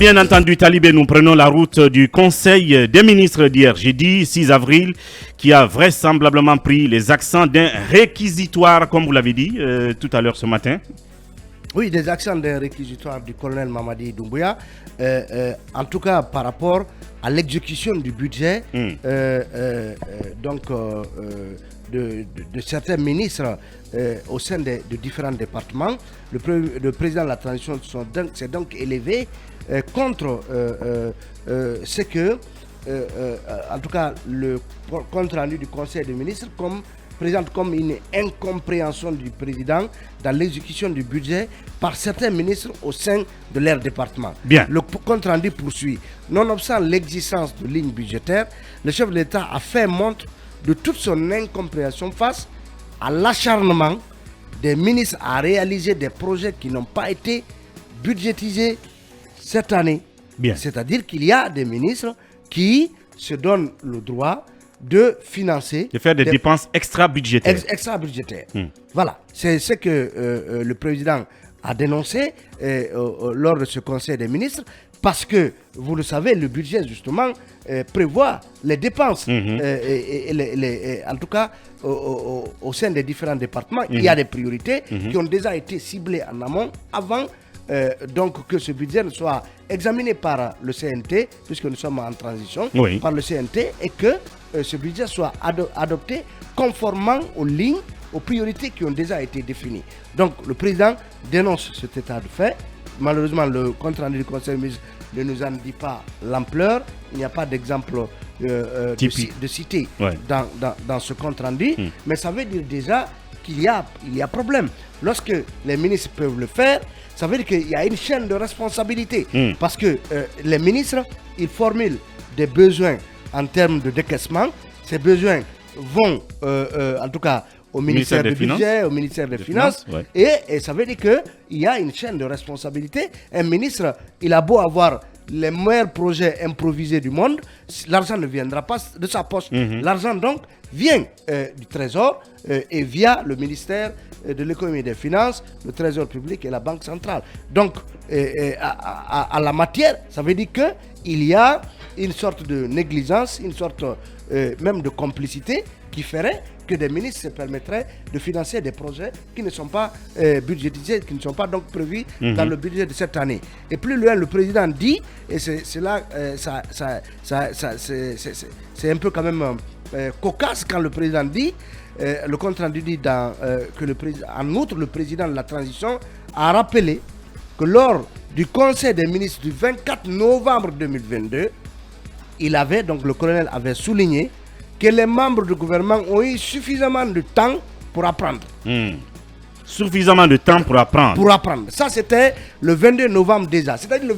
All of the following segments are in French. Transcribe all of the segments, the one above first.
bien entendu, Talibé, nous prenons la route du Conseil des ministres d'hier, jeudi 6 avril, qui a vraisemblablement pris les accents d'un réquisitoire, comme vous l'avez dit tout à l'heure ce matin. Oui, des accents d'un réquisitoire du colonel Mamadi Doumbouya, en tout cas par rapport à l'exécution du budget de certains ministres au sein de différents départements. Le président de la transition s'est donc élevé contre ce que, en tout cas, le compte rendu du Conseil des ministres présente comme une incompréhension du président dans l'exécution du budget par certains ministres au sein de leur département. Bien. Le compte rendu poursuit. Nonobstant l'existence de lignes budgétaires, le chef de l'État a fait montre de toute son incompréhension face à l'acharnement des ministres à réaliser des projets qui n'ont pas été budgétisés cette année. Bien. C'est-à-dire qu'il y a des ministres qui se donnent le droit de financer... De faire des dépenses extra-budgétaires. Extra-budgétaires. Voilà, c'est ce que le président a dénoncé lors de ce conseil des ministres, parce que, vous le savez, le budget, justement, prévoit les dépenses. En tout cas, au sein des différents départements, il y a des priorités qui ont déjà été ciblées en amont avant donc que ce budget ne soit examiné par le CNT, puisque nous sommes en transition, par le CNT, et que ce budget soit adopté conformément aux lignes, aux priorités qui ont déjà été définies. Donc le président dénonce cet état de fait. Malheureusement, le compte rendu du Conseil des ministres ne nous en dit pas l'ampleur. Il n'y a pas d'exemple de cité dans ce compte rendu. Mais ça veut dire déjà qu'il y a problème. Lorsque les ministres peuvent le faire, ça veut dire qu'il y a une chaîne de responsabilité. Parce que les ministres, ils formulent des besoins en termes de décaissement. Ces besoins vont, en tout cas, au ministère du Budget, au ministère des Finances. Et ça veut dire qu'il y a une chaîne de responsabilité. Un ministre, il a beau avoir les meilleurs projets improvisés du monde, l'argent ne viendra pas de sa poche. L'argent, donc, vient du Trésor et via le ministère de l'économie et des finances, le Trésor public et la Banque centrale. Donc, à la matière, ça veut dire qu'il y a une sorte de négligence, une sorte même de complicité qui ferait que des ministres se permettraient de financer des projets qui ne sont pas budgétisés, qui ne sont pas donc prévus dans le budget de cette année. Et plus loin, le président dit, et c'est là, c'est un peu quand même cocasse quand le président dit, le compte rendu dit en outre, le président de la transition a rappelé que lors du Conseil des ministres du 24 novembre 2022, le colonel avait souligné que les membres du gouvernement ont eu suffisamment de temps pour apprendre. Suffisamment de temps pour apprendre. Pour apprendre. Ça, c'était le 22 novembre déjà. C'est-à-dire le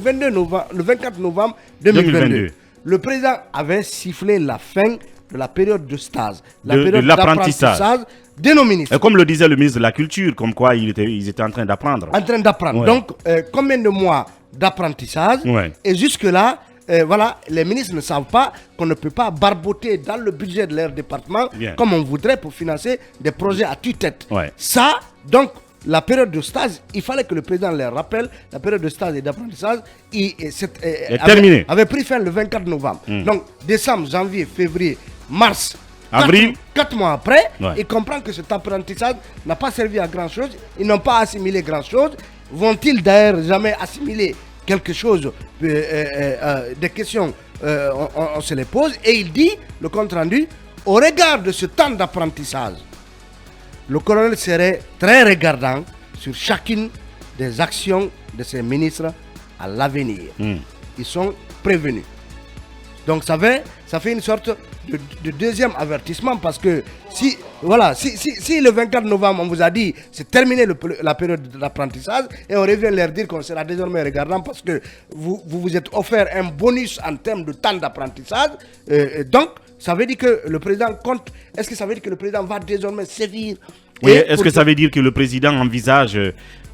24 novembre 2022. Le président avait sifflé la fin de la période de stage, de l'apprentissage de nos ministres. Et comme le disait le ministre de la Culture, comme quoi ils étaient en train d'apprendre. En train d'apprendre. Donc, combien de mois d'apprentissage? Et jusque-là, voilà, les ministres ne savent pas qu'on ne peut pas barboter dans le budget de leur département comme on voudrait pour financer des projets à tue-tête. Ça, donc, la période de stage, il fallait que le président leur rappelle, la période de stage et d'apprentissage avait pris fin le 24 novembre. Donc, décembre, janvier, février, mars, avril, 4 mois après, il comprend que cet apprentissage n'a pas servi à grand-chose, ils n'ont pas assimilé grand-chose. Vont-ils d'ailleurs jamais assimiler quelque chose, des questions, on se les pose, et il dit, le compte rendu, au regard de ce temps d'apprentissage, le colonel serait très regardant sur chacune des actions de ses ministres à l'avenir. Ils sont prévenus. Donc ça fait une sorte de deuxième avertissement, parce que si le 24 novembre on vous a dit c'est terminé la période de l'apprentissage, et on revient leur dire qu'on sera désormais regardant parce que vous êtes offert un bonus en termes de temps d'apprentissage, donc ça veut dire que le président compte. Est-ce que ça veut dire que le président va désormais sévir? Oui, est-ce que ça veut dire que le président envisage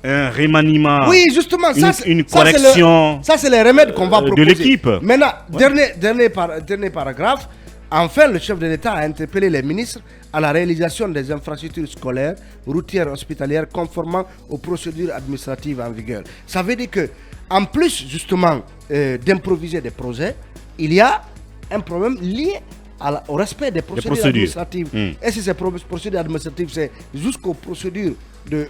un remaniement? Oui, justement, une correction. Ça, c'est les remèdes qu'on va proposer. De l'équipe. Maintenant, dernier paragraphe. Enfin, le chef de l'État a interpellé les ministres à la réalisation des infrastructures scolaires, routières, hospitalières, conformément aux procédures administratives en vigueur. Ça veut dire que, en plus justement d'improviser des projets, il y a un problème lié au respect des procédures administratives. Et si ces procédures administratives, c'est jusqu'aux procédures de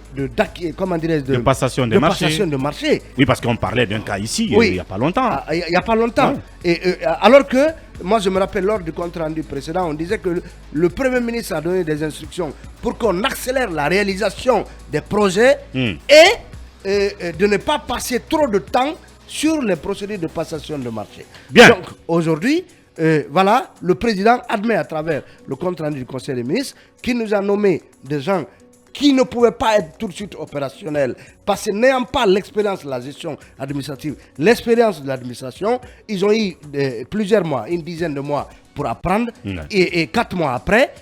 passation de marché. Oui, parce qu'on parlait d'un cas ici, il n'y a pas longtemps. Il n'y a pas longtemps. Ouais. Alors que, moi je me rappelle lors du compte rendu précédent, on disait que le Premier ministre a donné des instructions pour qu'on accélère la réalisation des projets et de ne pas passer trop de temps sur les procédures de passation de marché. Bien. Donc aujourd'hui, voilà, le président admet à travers le compte rendu du Conseil des ministres qu'il nous a nommé des gens qui ne pouvaient pas être tout de suite opérationnels parce que n'ayant pas l'expérience de la gestion administrative, l'expérience de l'administration, ils ont eu plusieurs mois, une dizaine de mois pour apprendre et 4 mois après,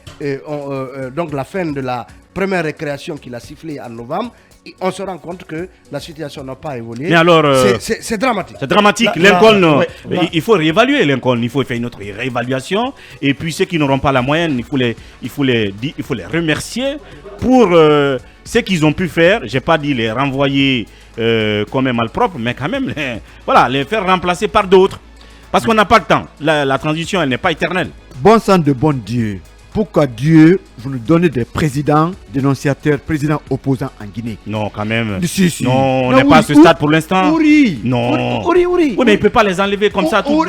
donc la fin de la première récréation qu'il a sifflée en novembre, on se rend compte que la situation n'a pas évolué. Mais alors, c'est dramatique. C'est dramatique. Lincoln, il faut réévaluer Lincoln. Il faut faire une autre réévaluation. Et puis ceux qui n'auront pas la moyenne, il faut les remercier pour ce qu'ils ont pu faire. Je n'ai pas dit les renvoyer comme un malpropre, mais quand même les faire remplacer par d'autres. Parce qu'on n'a pas le temps. La transition, elle n'est pas éternelle. Bon sang de bon Dieu. Pourquoi Dieu vous nous donnez des présidents, dénonciateurs, présidents opposants en Guinée? Non, quand même. Si. Non, on n'est pas à ce stade pour l'instant. Non. Oui, mais il ne peut pas les enlever comme ça, tout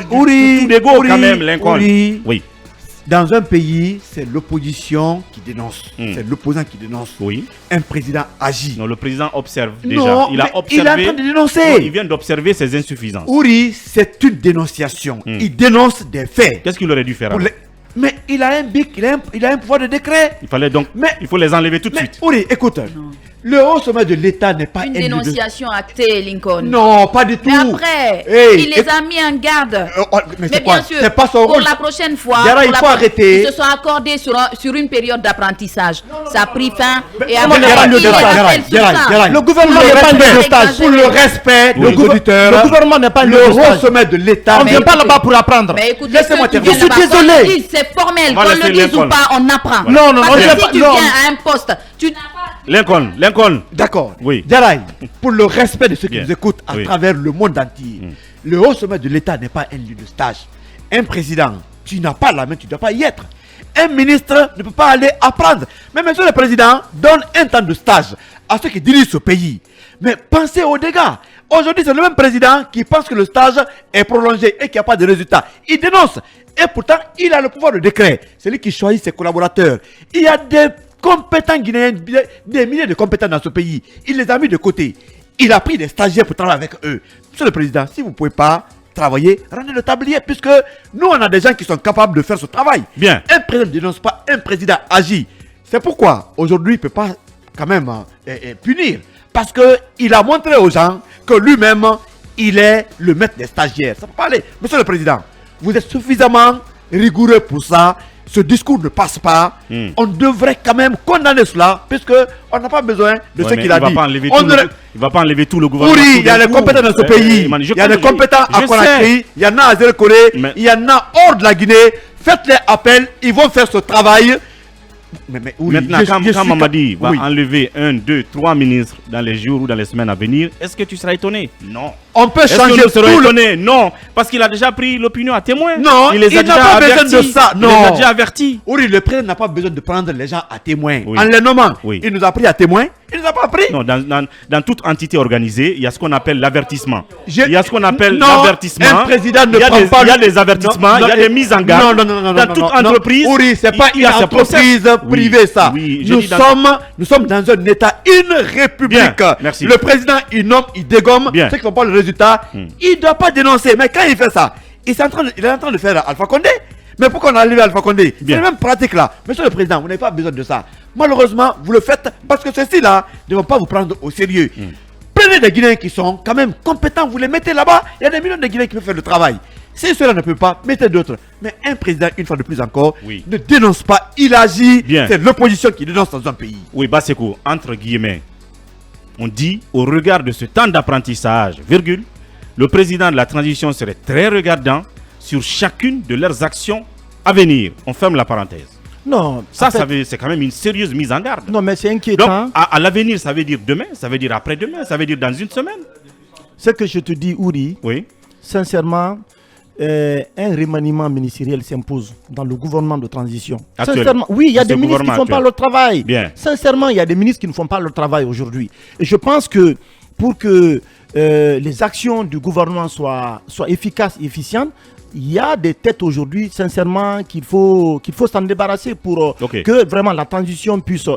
d'égo quand même, Lincoln. Oui. Dans un pays, c'est l'opposition qui dénonce. C'est l'opposant qui dénonce. Oui. Un président agit. Non, le président observe déjà. Non, il a observé. Il est en train de dénoncer. Non, il vient d'observer ses insuffisances. C'est une dénonciation. Il dénonce des faits. Qu'est-ce qu'il aurait dû faire Mais il a un bic, il a un pouvoir de décret. Il fallait donc, il faut les enlever tout de suite. Oui, écoute, le haut sommet de l'État n'est pas une dénonciation actée, Lincoln. Non, pas du tout. Mais après, il les a mis en garde. Mais bien sûr, c'est pas son rôle. pour la prochaine fois, il faut arrêter. Ils se sont accordés sur une période d'apprentissage. Ça a pris fin. Et Le gouvernement n'est pas un stage. Pour le respect des auditeurs, le gouvernement n'est pas le haut sommet de l'État. On ne vient pas là-bas pour apprendre. Mais écoutez, laissez-moi terminer. je suis désolé. C'est formel. Qu'on le dise ou pas, on apprend. Non. Parce que si tu viens à un poste, tu n'as pas. Lincoln. D'accord. Oui. Diaraï, pour le respect de ceux qui nous écoutent à travers le monde entier, le haut sommet de l'État n'est pas un lieu de stage. Un président, tu n'as pas la main, tu ne dois pas y être. Un ministre ne peut pas aller apprendre. Mais monsieur le président, donne un temps de stage à ceux qui dirigent ce pays. Mais pensez aux dégâts. Aujourd'hui, c'est le même président qui pense que le stage est prolongé et qu'il n'y a pas de résultat. Il dénonce. Et pourtant, il a le pouvoir de décret. C'est lui qui choisit ses collaborateurs. Il y a des compétents guinéens, des milliers de compétents dans ce pays. Il les a mis de côté. Il a pris des stagiaires pour travailler avec eux. Monsieur le président, si vous ne pouvez pas travailler, rendez le tablier, puisque nous, on a des gens qui sont capables de faire ce travail. Bien. Un président ne dénonce pas, un président agit. C'est pourquoi, aujourd'hui, il ne peut pas quand même punir. Parce qu'il a montré aux gens que lui-même, il est le maître des stagiaires. Ça ne peut pas aller. Monsieur le président, vous êtes suffisamment rigoureux pour ça. Ce discours ne passe pas. On devrait quand même condamner cela, puisqu'on n'a pas besoin de ce qu'il a dit. Il ne va pas enlever tout le gouvernement. Oui, il y a des compétents dans ce pays. Il y a des compétents à Conakry, il y en a à Zéro-Corée, il y en a hors de la Guinée. Faites-les appel, ils vont faire ce travail. Maintenant, quand Mamadi va enlever 1, 2, 3 ministres dans les jours ou dans les semaines à venir, est-ce que tu seras étonné? Non. On peut changer étonné? Non, parce qu'il a déjà pris l'opinion à témoin. Non, il n'a pas besoin de ça. Non. Il les a déjà avertis. Oui, le président n'a pas besoin de prendre les gens à témoin. En les nommant, il nous a pris à témoin. Il ne nous a pas pris. Non, dans toute entité organisée, il y a ce qu'on appelle l'avertissement. Il y a ce qu'on appelle l'avertissement. Un président ne prend pas. Il y a des avertissements, il y a des mises en garde. Non. Dans toute entreprise. Oui, c'est pas une entreprise privée, ça. Nous sommes dans un État, une république. Merci. Le président, il nomme, il dégomme. Ceux qui ne font pas le résultat, il ne doit pas dénoncer. Mais quand il fait ça, il est en train de faire Alpha Condé. Mais pourquoi on a enlevé Alpha Condé? C'est la même pratique là. Monsieur le président, vous n'avez pas besoin de ça. Malheureusement, vous le faites parce que ceux-ci là ne vont pas vous prendre au sérieux. Prenez des Guinéens qui sont quand même compétents, vous les mettez là-bas. Il y a des millions de Guinéens qui peuvent faire le travail. Si cela ne peut pas, mettez d'autres. Mais un président, une fois de plus encore, ne dénonce pas, il agit. C'est l'opposition qui dénonce dans un pays. Oui, Basekou, entre guillemets, on dit au regard de ce temps d'apprentissage, virgule, le président de la transition serait très regardant sur chacune de leurs actions à venir. On ferme la parenthèse. Non, c'est quand même une sérieuse mise en garde. Non, mais c'est inquiétant. Donc, à l'avenir, ça veut dire demain, ça veut dire après-demain, ça veut dire dans une semaine. Ce que je te dis, Ouri, sincèrement, un remaniement ministériel s'impose dans le gouvernement de transition. Sincèrement, oui, il y a des ministres qui ne font pas leur travail. Bien. Sincèrement, il y a des ministres qui ne font pas leur travail aujourd'hui. Et je pense que pour que les actions du gouvernement soient efficaces et efficientes, il y a des têtes aujourd'hui, sincèrement, qu'il faut s'en débarrasser pour que vraiment la transition puisse...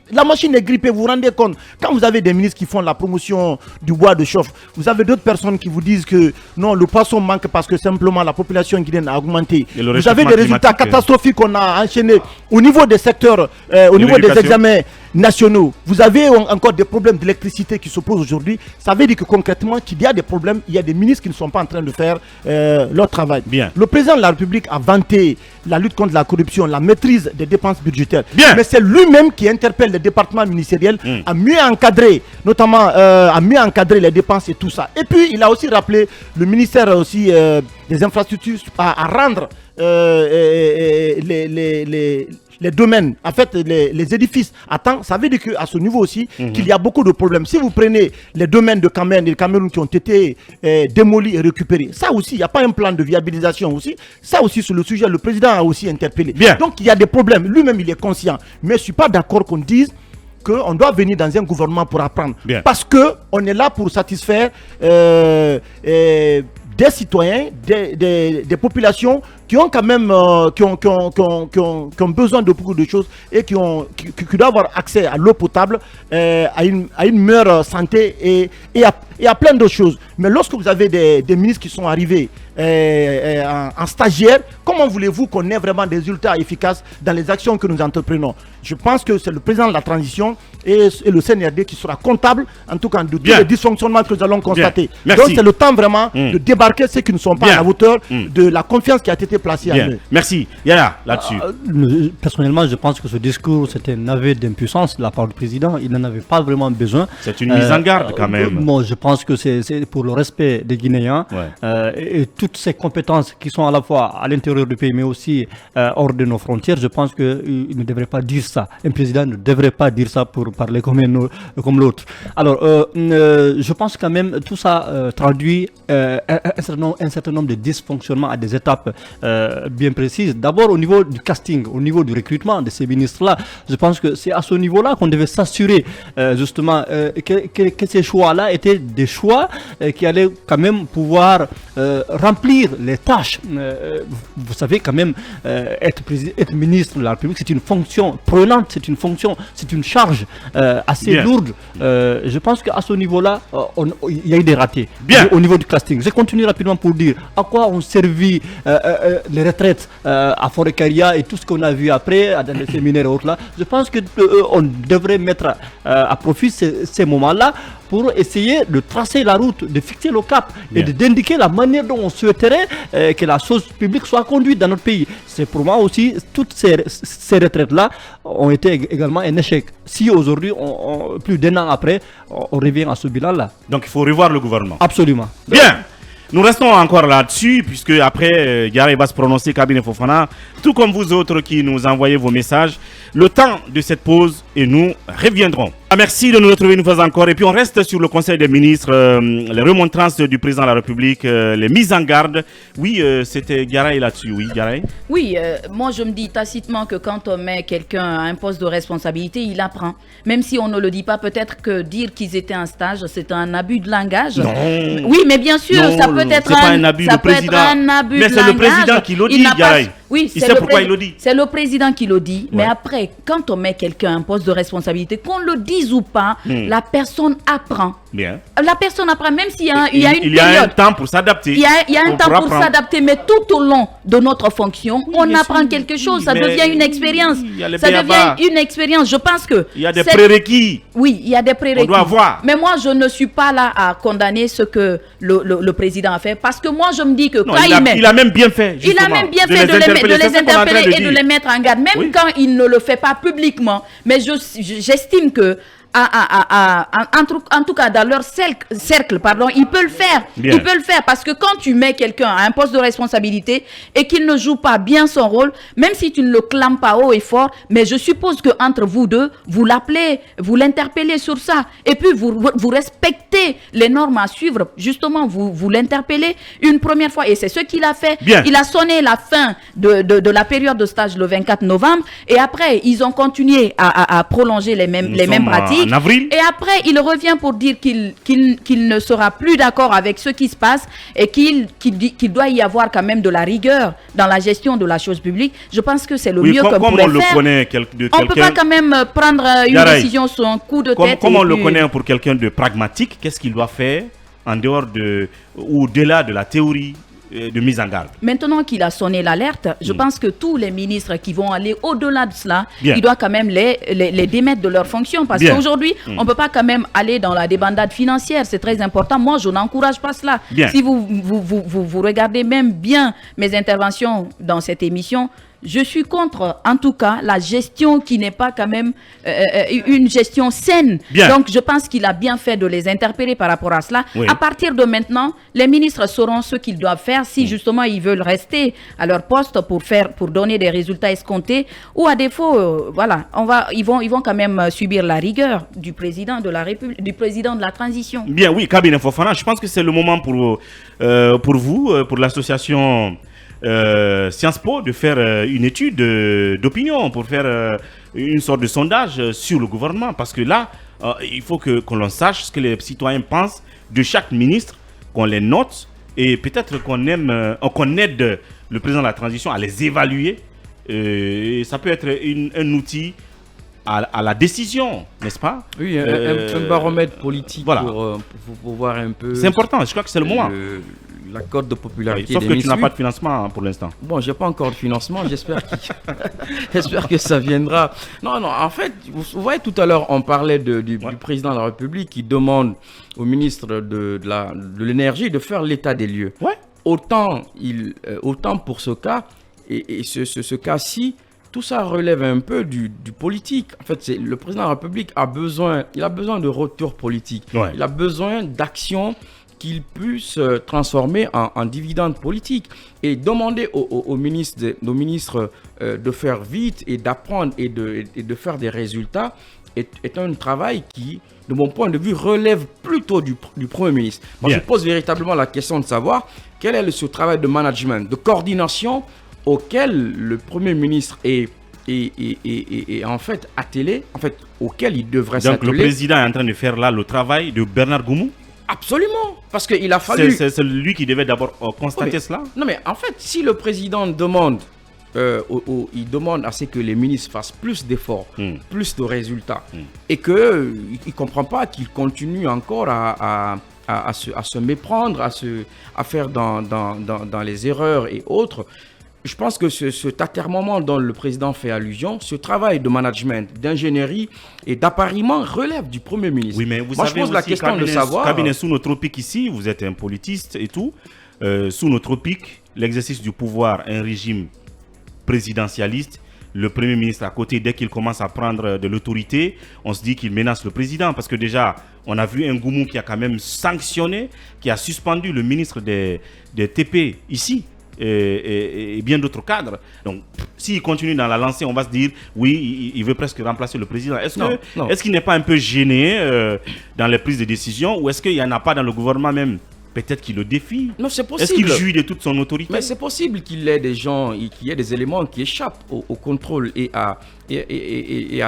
La machine est grippée, vous vous rendez compte. Quand vous avez des ministres qui font la promotion du bois de chauffe, vous avez d'autres personnes qui vous disent que non, le poisson manque parce que simplement la population guinéenne a augmenté. Vous avez des résultats catastrophiques qu'on a enchaînés au niveau des secteurs, au niveau des examens nationaux. Vous avez encore des problèmes d'électricité qui se posent aujourd'hui. Ça veut dire que concrètement, qu'il y a des problèmes, il y a des ministres qui ne sont pas en train de faire leur travail. Bien. Le président de la République a vanté la lutte contre la corruption, la maîtrise des dépenses budgétaires. Bien. Mais c'est lui-même qui interpelle les départements ministériels à mieux encadrer, notamment à mieux encadrer les dépenses et tout ça. Et puis, il a aussi rappelé le ministère aussi des infrastructures à rendre les domaines, en fait, les édifices. Attends, ça veut dire qu'à ce niveau aussi, qu'il y a beaucoup de problèmes. Si vous prenez les domaines de Cameroun et de Cameroun qui ont été démolis et récupérés, ça aussi, il n'y a pas un plan de viabilisation aussi. Ça aussi, sur le sujet, le président a aussi interpellé. Bien. Donc, il y a des problèmes. Lui-même, il est conscient. Mais je ne suis pas d'accord qu'on dise qu'on doit venir dans un gouvernement pour apprendre. Bien. Parce qu'on est là pour satisfaire des citoyens, des populations qui ont quand même qui ont besoin de beaucoup de choses et qui doivent avoir accès à l'eau potable, à une meilleure santé et à plein d'autres choses. Mais lorsque vous avez des ministres qui sont arrivés en stagiaire, comment voulez-vous qu'on ait vraiment des résultats efficaces dans les actions que nous entreprenons? Je pense que c'est le président de la transition et le CNRD qui sera comptable, en tout cas, de tous les dysfonctionnements que nous allons constater. Donc c'est le temps vraiment de débarquer ceux qui ne sont pas à la hauteur de la confiance qui a été placée en eux. Merci. Yaya, là-dessus. Personnellement, je pense que ce discours, c'était un aveu d'impuissance de la part du président. Il n'en avait pas vraiment besoin. C'est une mise en garde quand même. Moi, je pense que c'est pour le respect des Guinéens et toutes ces compétences qui sont à la fois à l'intérieur du pays, mais aussi hors de nos frontières. Je pense qu'il ne devrait pas dire ça. Un président ne devrait pas dire ça pour parler comme l'autre. Alors, je pense quand même tout ça traduit un certain nombre de dysfonctionnements à des étapes bien précises. D'abord au niveau du casting, au niveau du recrutement de ces ministres-là. Je pense que c'est à ce niveau-là qu'on devait s'assurer justement que ces choix-là étaient des choix qui allaient quand même pouvoir remplir les tâches. Vous savez quand même, être ministre de la République, c'est une fonction prenante, c'est une fonction, c'est une charge assez lourde. Je pense qu'à ce niveau-là, il y a eu des ratés au niveau du casting. Je continue rapidement pour dire à quoi ont servi les retraites à Forêt-Caria et tout ce qu'on a vu après dans les séminaires et autres là. Je pense qu'on devrait mettre à profit ces moments-là pour essayer de tracer la route, de fixer le cap et d'indiquer la manière dont on souhaiterait que la chose publique soit conduite dans notre pays. C'est pour moi aussi, toutes ces retraites-là ont été également un échec. Si aujourd'hui, plus d'1 an après, on revient à ce bilan-là. Donc il faut revoir le gouvernement. Absolument. Bien. Nous restons encore là-dessus, puisque après, Gary va se prononcer, Cabinet Fofana, tout comme vous autres qui nous envoyez vos messages. Le temps de cette pause et nous reviendrons. Merci de nous retrouver une fois encore. Et puis on reste sur le Conseil des ministres, les remontrances du président de la République, les mises en garde. Oui, c'était Garay là-dessus. Oui, Garay. Oui, moi je me dis tacitement que quand on met quelqu'un à un poste de responsabilité, il apprend. Même si on ne le dit pas, peut-être que dire qu'ils étaient en stage, c'est un abus de langage. Non. Oui, mais bien sûr, non, ça peut être un abus de président. Mais c'est le président qui le dit, Garay. Oui, c'est pourquoi il le dit. C'est le président qui le dit. Mais après, quand on met quelqu'un à un poste de responsabilité, qu'on le dise ou pas, la personne apprend. Bien. La personne apprend, même s'il y a une période. Il y a un temps pour s'adapter. Il y a un temps pour s'adapter, mais tout au long de notre fonction, on apprend quelque chose. Ça devient une expérience. Ça devient une expérience. Je pense que... Il y a des prérequis. Oui, il y a des prérequis. On doit voir. Mais moi, je ne suis pas là à condamner ce que le président a fait. Parce que moi, je me dis que non, il a même bien fait. Il a même bien fait de les interpeller et de les mettre en garde. Même quand il ne le fait pas publiquement. Mais j'estime que en tout cas dans leur cercle, pardon, il peut le faire. Bien. Il peut le faire parce que quand tu mets quelqu'un à un poste de responsabilité et qu'il ne joue pas bien son rôle, même si tu ne le clames pas haut et fort, mais je suppose que entre vous deux, vous l'appelez, vous l'interpellez sur ça, et puis vous respectez les normes à suivre. Justement, vous l'interpellez une première fois, et c'est ce qu'il a fait. Bien. Il a sonné la fin de la période de stage le 24 novembre, et après ils ont continué à prolonger les mêmes pratiques. En avril. Et après, il revient pour dire qu'il ne sera plus d'accord avec ce qui se passe et qu'il doit y avoir quand même de la rigueur dans la gestion de la chose publique. Je pense que c'est le mieux qu'on pourrait faire. On ne peut pas quand même prendre une décision sur un coup de tête. Comment on le connaît pour quelqu'un de pragmatique? Qu'est-ce qu'il doit faire en dehors ou au-delà de la théorie de mise en garde? Maintenant qu'il a sonné l'alerte, je pense que tous les ministres qui vont aller au-delà de cela, il doit quand même les démettre de leurs fonctions. Parce qu'aujourd'hui, on ne peut pas quand même aller dans la débandade financière. C'est très important. Moi, je n'encourage pas cela. Si vous regardez même bien mes interventions dans cette émission, je suis contre, en tout cas, la gestion qui n'est pas quand même une gestion saine. Donc, je pense qu'il a bien fait de les interpeller par rapport à cela. À partir de maintenant, les ministres sauront ce qu'ils doivent faire si justement ils veulent rester à leur poste pour donner des résultats escomptés, ou à défaut, voilà, ils vont quand même subir la rigueur du président de la République, du président de la transition. Bien, oui, Kabine Fofana, je pense que c'est le moment pour vous, pour l'association Sciences Po, de faire une étude d'opinion, pour faire une sorte de sondage sur le gouvernement, parce que là, il faut qu'on l'on sache ce que les citoyens pensent de chaque ministre, qu'on les note, et peut-être qu'on aide le président de la transition à les évaluer. Et ça peut être un outil à la décision, n'est-ce pas? Oui, un baromètre politique, voilà, pour voir un peu. C'est important, je crois que c'est le moment. La cote de popularité. Oui, sauf que tu n'as pas de financement pour l'instant. Bon, j'ai pas encore de financement, j'espère que ça viendra. Non, en fait, vous voyez, tout à l'heure, on parlait du président de la République qui demande au ministre de l'énergie de faire l'état des lieux. Ouais. Autant pour ce cas, et ce cas-ci, tout ça relève un peu du politique. En fait, le président de la République a besoin de retour politique. Ouais. Il a besoin d'action qu'il puisse transformer en dividende politique. Et demander aux ministres de faire vite et d'apprendre et de faire des résultats est un travail qui, de mon point de vue, relève plutôt du Premier ministre. Moi, je pose véritablement la question de savoir quel est ce travail de management, de coordination auquel le Premier ministre est en fait attelé, auquel il devrait s'atteler. Donc le président est en train de faire là le travail de Bernard Goumou? Absolument, parce qu'il a fallu... C'est lui qui devait d'abord constater cela. Non, mais en fait, si le président demande, il demande à ce que les ministres fassent plus d'efforts, plus de résultats, et qu'il ne comprend pas qu'il continue encore à se méprendre, à faire dans les erreurs et autres. Je pense que cet atterrement dont le président fait allusion, ce travail de management, d'ingénierie et d'appariement relève du Premier ministre. Oui, mais vous savez, je pose la question de savoir... Cabinet sous nos tropiques ici, vous êtes un politiste et tout. Sous nos tropiques, l'exercice du pouvoir, un régime présidentialiste, le Premier ministre à côté, dès qu'il commence à prendre de l'autorité, on se dit qu'il menace le président. Parce que déjà, on a vu un Goumou qui a quand même sanctionné, qui a suspendu le ministre des TP ici. Et bien d'autres cadres. Donc, s'il continue dans la lancée, on va se dire, oui, il veut presque remplacer le président. Est-ce qu'il n'est pas un peu gêné dans les prises de décision, ou est-ce qu'il n'y en a pas dans le gouvernement même? Peut-être qu'il le défie. Non, c'est possible. Est-ce qu'il jouit de toute son autorité? Mais c'est possible qu'il ait des gens, qu'il y ait des éléments qui échappent au contrôle et à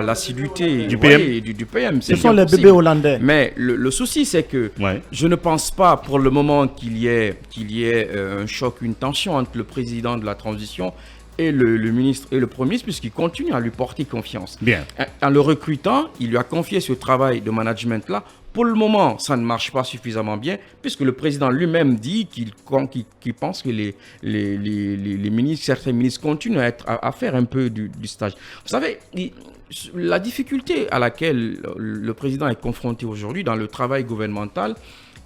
l'assiduité du PM. Ce sont les bébés hollandais. Mais le souci, c'est que je ne pense pas pour le moment qu'il y ait un choc, une tension entre le président de la transition et le ministre et le Premier ministre, puisqu'il continue à lui porter confiance. Bien. En le recrutant, il lui a confié ce travail de management-là. Pour le moment, ça ne marche pas suffisamment bien, puisque le président lui-même dit qu'il pense que les ministres, certains ministres continuent à faire un peu du stage. Vous savez, la difficulté à laquelle le président est confronté aujourd'hui dans le travail gouvernemental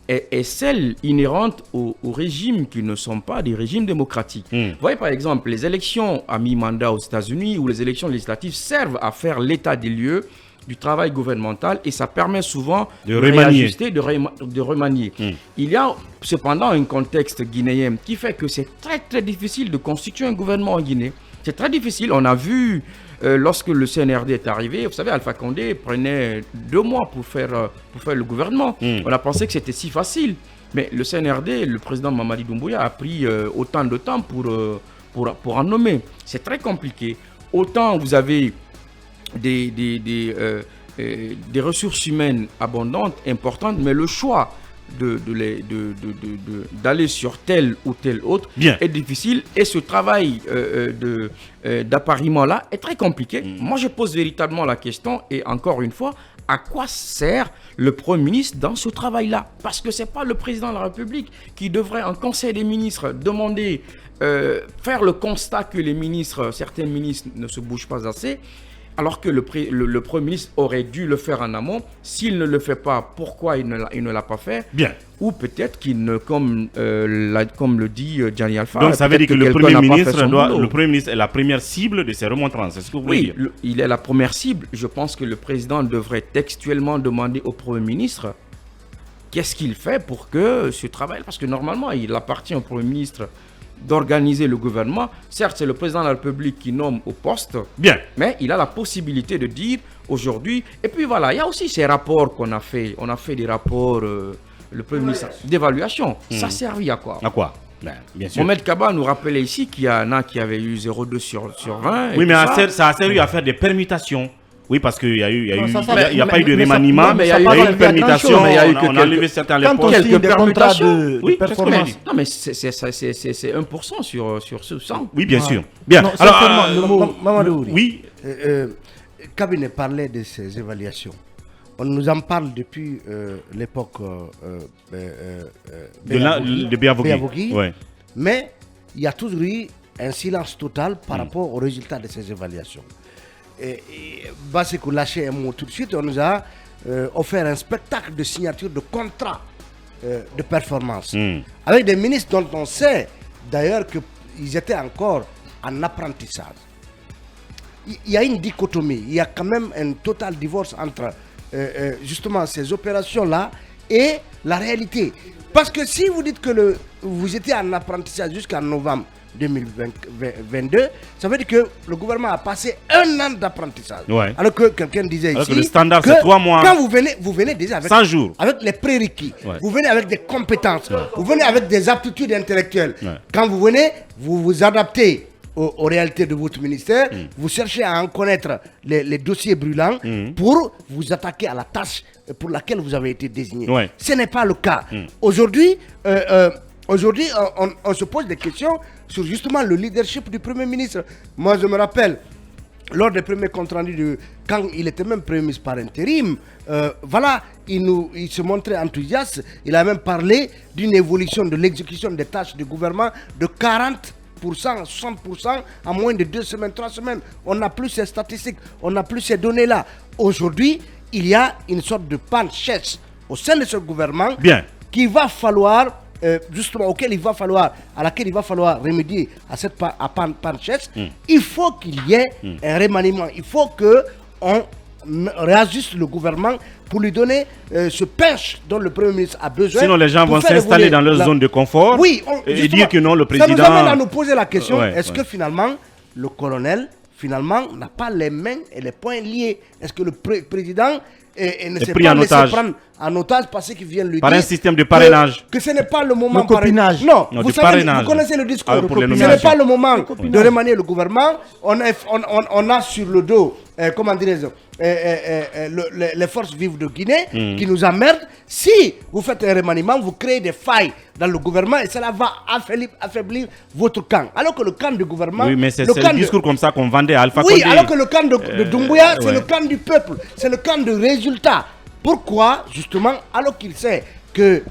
est celle inhérente aux régimes qui ne sont pas des régimes démocratiques. Vous voyez par exemple les élections à mi-mandat aux États-Unis ou les élections législatives servent à faire l'état des lieux du travail gouvernemental et ça permet souvent de remanier. Réajuster, de remanier. Il y a cependant un contexte guinéen qui fait que c'est très très difficile de constituer un gouvernement en Guinée. C'est très difficile. On a vu lorsque le CNRD est arrivé, vous savez, Alpha Condé prenait 2 mois pour faire le gouvernement. On a pensé que c'était si facile. Mais le CNRD, le président Mamadi Doumbouya a pris autant de temps pour en nommer. C'est très compliqué. Autant vous avez des ressources humaines abondantes, importantes, mais le choix d'aller sur tel ou tel autre est difficile et ce travail d'appariement-là est très compliqué. Moi, je pose véritablement la question et encore une fois, à quoi sert le Premier ministre dans ce travail-là? Parce que ce n'est pas le président de la République qui devrait, en Conseil des ministres, demander, faire le constat que certains ministres ne se bougent pas assez, alors que le Premier ministre aurait dû le faire en amont. S'il ne le fait pas, pourquoi il ne l'a pas fait? Ou peut-être qu'il ne, comme le dit Gianni Alpha. Donc ça veut dire que le Premier ministre est la première cible de ces remontrances. C'est ce que vous voulez dire? Il est la première cible. Je pense que le président devrait textuellement demander au Premier ministre qu'est-ce qu'il fait pour que ce travail... Parce que normalement, il appartient au Premier ministre d'organiser le gouvernement. Certes, c'est le président de la République qui nomme au poste, mais il a la possibilité de dire aujourd'hui, et puis voilà, il y a aussi ces rapports qu'on a fait. On a fait des rapports, le Premier ministre, d'évaluation. Ça a servi à quoi? À quoi? Bien sûr. Mohamed Kaba nous rappelait ici qu'il y en a qui avaient eu 0,2 sur 20. Oui, mais ça a servi à faire des permutations. Oui, parce qu'il n'y a pas eu de remaniement, mais il y a eu une permutation, on a enlevé certains quelques permutations. Oui, performance. Non, mais c'est 1% sur ce 100. Oui, bien sûr. Bien. Alors, Mamadou, oui. Cabinet parlait de ces évaluations. On nous en parle depuis l'époque de Béavogui. Mais il y a toujours eu un silence total par rapport aux résultats de ces évaluations. Basekou lâché un mot tout de suite, on nous a offert un spectacle de signature de contrat de performance avec des ministres dont on sait d'ailleurs qu'ils étaient encore en apprentissage. Il y a une dichotomie, il y a quand même un total divorce entre justement ces opérations-là et la réalité. Parce que si vous dites que vous étiez en apprentissage jusqu'en novembre 2022, ça veut dire que le gouvernement a passé 1 an d'apprentissage. Alors que quelqu'un disait ici que le standard c'est 3 mois. Quand vous venez déjà avec 100 jours. Avec les prérequis, vous venez avec des compétences, vous venez avec des aptitudes intellectuelles. Quand vous venez, vous vous adaptez aux réalités de votre ministère, vous cherchez à en connaître les dossiers brûlants pour vous attaquer à la tâche pour laquelle vous avez été désigné. Ce n'est pas le cas. Aujourd'hui, on se pose des questions sur justement le leadership du Premier ministre. Moi, je me rappelle, lors des premiers comptes rendus, quand il était même Premier ministre par intérim, il se montrait enthousiaste. Il a même parlé d'une évolution de l'exécution des tâches du gouvernement de 40%, 60% en moins de 2 semaines, 3 semaines. On n'a plus ces statistiques, on n'a plus ces données-là. Aujourd'hui, il y a une sorte de panne-chaise au sein de ce gouvernement qu'il va falloir... justement à laquelle il va falloir remédier à cette panne-chaise. Il faut qu'il y ait un remaniement. Il faut qu'on réajuste le gouvernement pour lui donner ce punch dont le Premier ministre a besoin. Sinon, les gens vont s'installer dans leur zone de confort et dire que non, le président... Ça nous amène à nous poser la question, est-ce que finalement, le colonel, n'a pas les mains et les poings liés? Est-ce que le président... Et ne s'est pas laissé prendre en otage parce qu'il vient lui dire... Par un système de parrainage. Que ce n'est pas le moment... Le copinage. Non, vous savez, vous connaissez le discours. Ce n'est pas le moment de remanier le gouvernement. On a sur le dos, comment dirais-je, les forces vives de Guinée qui nous emmerdent. Si vous faites un remaniement, vous créez des failles dans le gouvernement et cela va affaiblir votre camp. Alors que le camp du gouvernement... Oui, mais c'est le discours comme ça qu'on vendait à Alpha Condé. Oui, alors que le camp de Doumbouya, c'est le camp du peuple. C'est le camp de résultats. Pourquoi, justement, alors qu'il sait que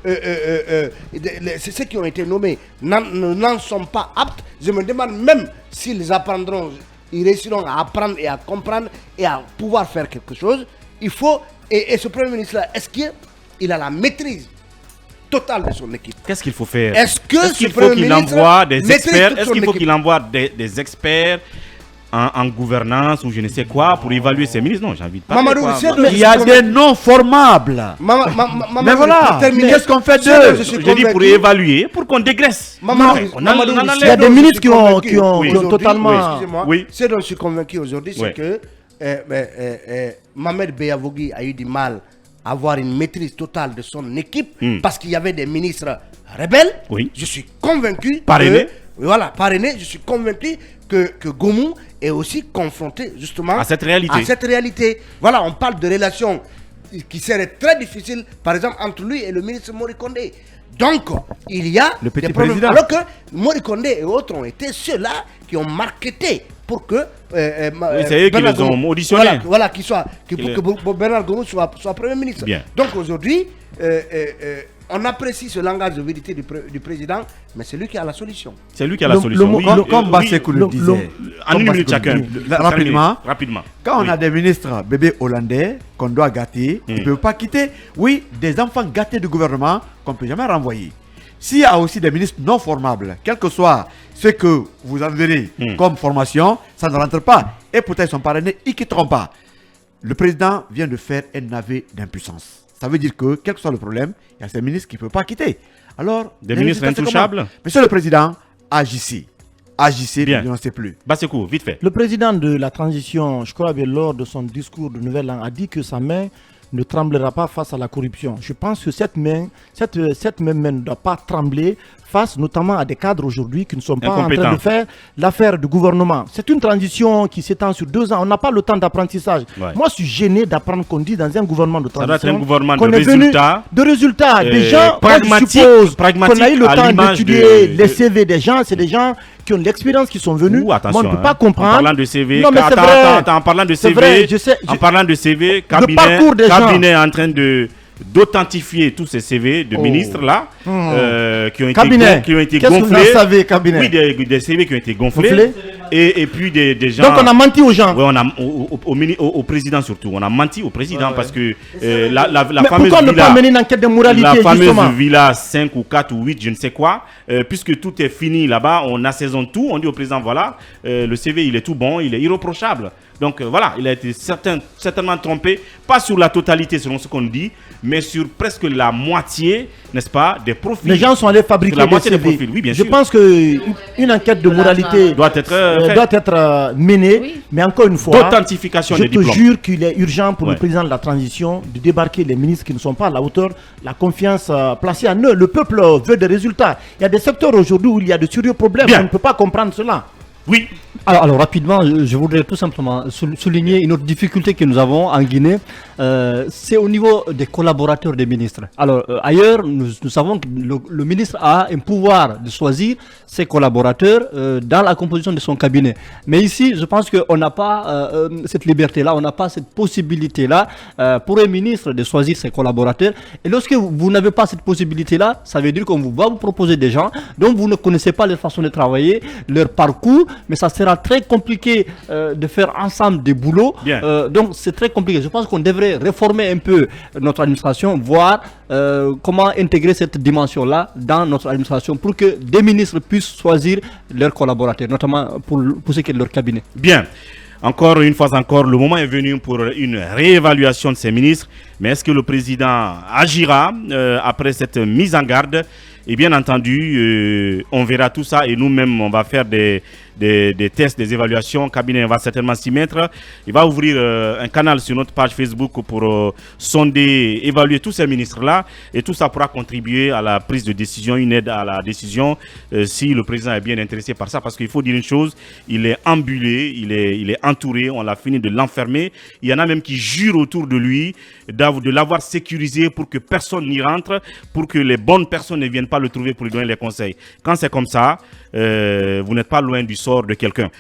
ceux qui ont été nommés n'en sont pas aptes, je me demande même s'ils apprendront, ils réussiront à apprendre et à comprendre et à pouvoir faire quelque chose. Il faut, et ce Premier ministre-là, est-ce qu'il a la maîtrise totale de son équipe? Qu'est-ce qu'il faut faire? Est-ce qu'il faut qu'il envoie des experts? Est-ce qu'il faut qu'il envoie des experts en gouvernance ou je ne sais quoi pour évaluer ces ministres. Non, j'ai envie de parler. Mamadou, il y a des non formables. Mais voilà, qu'est-ce qu'on fait d'eux? Je dis pour évaluer, pour qu'on dégraisse. Il y a des ministres qui ont totalement... Excusez-moi, ce dont je suis convaincu aujourd'hui, c'est que Mohamed Beyavougui a eu du mal à avoir une maîtrise totale de son équipe parce qu'il y avait des ministres rebelles. Je suis convaincu parrainé. Parrainé, je suis convaincu que Goumou est aussi confronté justement à cette réalité. Voilà, on parle de relations qui seraient très difficiles, par exemple, entre lui et le ministre Mori Kondé. Donc, il y a le petit des problèmes. président. Alors que Mori Kondé et autres ont été ceux-là qui ont marketé pour que c'est eux qui les ont auditionnés. Voilà, que Bernard Goumou soit Premier ministre. Bien. Donc aujourd'hui, on apprécie ce langage de vérité du président, mais c'est lui qui a la solution. C'est lui qui a la solution. Comme Bassekou le disait. En une minute chacun. Rapidement. Quand on a des ministres bébés hollandais qu'on doit gâter, ils ne peuvent pas quitter. Oui, des enfants gâtés du gouvernement qu'on ne peut jamais renvoyer. S'il y a aussi des ministres non formables, quel que soit ce que vous enverrez comme formation, ça ne rentre pas. Et pourtant, ils sont parrainés, ils ne quitteront pas. Le président vient de faire un navet d'impuissance. Ça veut dire que, quel que soit le problème, il y a ces ministres qui ne peuvent pas quitter. Alors, des ministres intouchables. Monsieur le Président, agissez. Agissez, bien. Ne n'en sait plus. Bassekou, vite fait. Le président de la transition, je crois, lors de son discours de Nouvel An, a dit que sa main ne tremblera pas face à la corruption. Je pense que cette même main ne doit pas trembler face notamment à des cadres aujourd'hui qui ne sont pas en train de faire l'affaire du gouvernement. C'est une transition qui s'étend sur 2 ans. On n'a pas le temps d'apprentissage. Moi, je suis gêné d'apprendre qu'on dit dans un gouvernement de transition... Ça doit être un gouvernement de résultats. Des gens, pragmatiques, qu'on a eu le temps d'étudier les CV des gens. C'est des gens qui ont de l'expérience, qui sont venus. Attention, on ne peut pas comprendre. En parlant de CV, non, mais c'est vrai. En parlant de CV, vrai, je sais, en parlant de CV, cabinet est en train d'authentifier tous ces CV de ministres là qui ont été gonflés. Savez, cabinet? Oui, des CV qui ont été gonflés. Et puis des gens. Donc on a menti aux gens. Oui, on a au président surtout. On a menti au président parce que la fameuse pourquoi ne pas mener une enquête de moralité, la fameuse justement villa 5 ou 4 ou 8, je ne sais quoi, puisque tout est fini là-bas, on assaisonne tout, on dit au président voilà, le CV il est tout bon, il est irréprochable. Donc voilà, il a été certainement trompé, pas sur la totalité selon ce qu'on dit, mais sur presque la moitié, n'est-ce pas, des profils. Les gens sont allés fabriquer la moitié des CV. Profils, oui, bien sûr. Je pense qu'une enquête de moralité doit être menée, mais encore une fois, d'authentification des diplômes. Je te jure qu'il est urgent pour le président de la transition de débarquer les ministres qui ne sont pas à la hauteur, la confiance placée en eux. Le peuple veut des résultats. Il y a des secteurs aujourd'hui où il y a de sérieux problèmes. On ne peut pas comprendre cela. Oui. Alors rapidement, je voudrais tout simplement souligner une autre difficulté que nous avons en Guinée. C'est au niveau des collaborateurs des ministres. Alors ailleurs, nous savons que le ministre a un pouvoir de choisir ses collaborateurs dans la composition de son cabinet. Mais ici, je pense qu'on n'a pas cette liberté-là, on n'a pas cette possibilité-là pour un ministre de choisir ses collaborateurs. Et lorsque vous n'avez pas cette possibilité-là, ça veut dire qu'on va vous proposer des gens dont vous ne connaissez pas leur façon de travailler, leur parcours, mais ça sera très compliqué de faire ensemble des boulots. Donc c'est très compliqué. Je pense qu'on devrait réformer un peu notre administration, voir comment intégrer cette dimension-là dans notre administration pour que des ministres puissent choisir leurs collaborateurs, notamment pour ce qui est de leur cabinet. Bien. Encore une fois encore, le moment est venu pour une réévaluation de ces ministres. Mais est-ce que le président agira après cette mise en garde? Et bien entendu, on verra tout ça et nous-mêmes, on va faire des tests, des évaluations. Le cabinet va certainement s'y mettre. Il va ouvrir un canal sur notre page Facebook pour sonder, évaluer tous ces ministres-là. Et tout ça pourra contribuer à la prise de décision, une aide à la décision, si le président est bien intéressé par ça. Parce qu'il faut dire une chose, il est ambulé, il est entouré, on l'a fini de l'enfermer. Il y en a même qui jurent autour de lui de l'avoir sécurisé pour que personne n'y rentre, pour que les bonnes personnes ne viennent pas le trouver pour lui donner les conseils. Quand c'est comme ça, vous n'êtes pas loin du sort de quelqu'un.